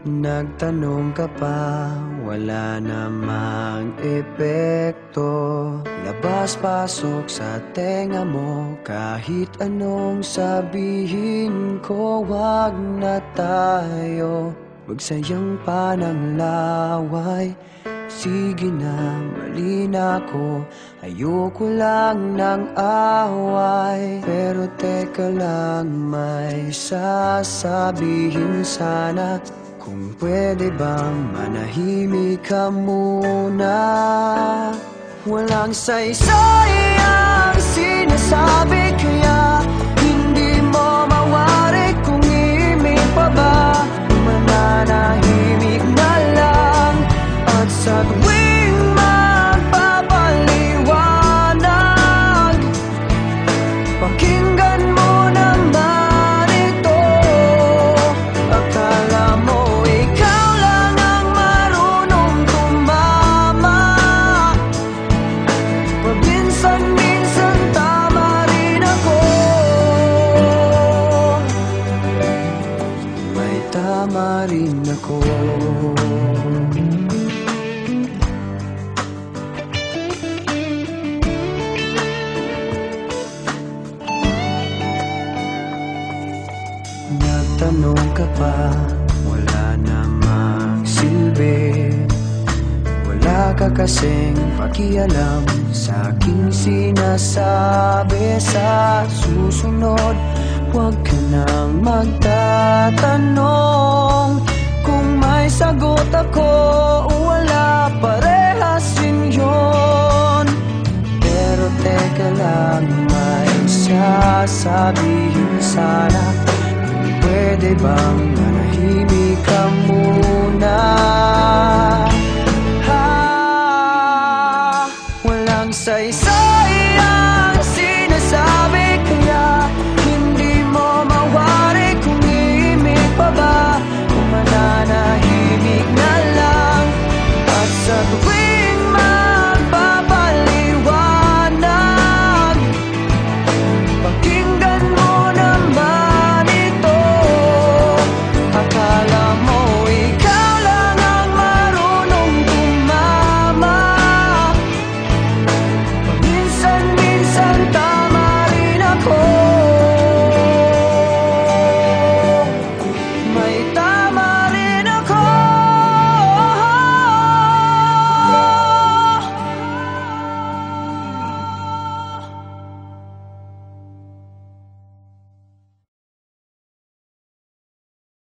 Nagtanong ka pa, wala namang epekto. Labas-pasok sa tenga mo, kahit anong sabihin ko, wag na tayo magsayang pa ng laway. Sige na, mali na ako, ayoko lang ng away. Pero teka lang, may sasabihin sana. Kung pwede bang manahimik ka muna? Walang saysay ang sinasabi, kaya hindi mo mawari kung imig pa ba. Mananahimik na lang, at sa tuwing magpapaliwanag, pakinggan mo naman ito. Akala mo ikaw lang ang marunong tumama, paminsan-minsan tama rin ako. May tama rin ako. Nagtanong ka pa, wala namang silbi. Wala ka kasing pakialam sa aking sinasabi. Sa susunod, huwag ka nang magtatanong. Kung may sagot ako o wala, parehas din yun. Pero teka lang, may sasabihin sana. Pwede bang manahimik ka muna? Walang saysay ang sinasabi,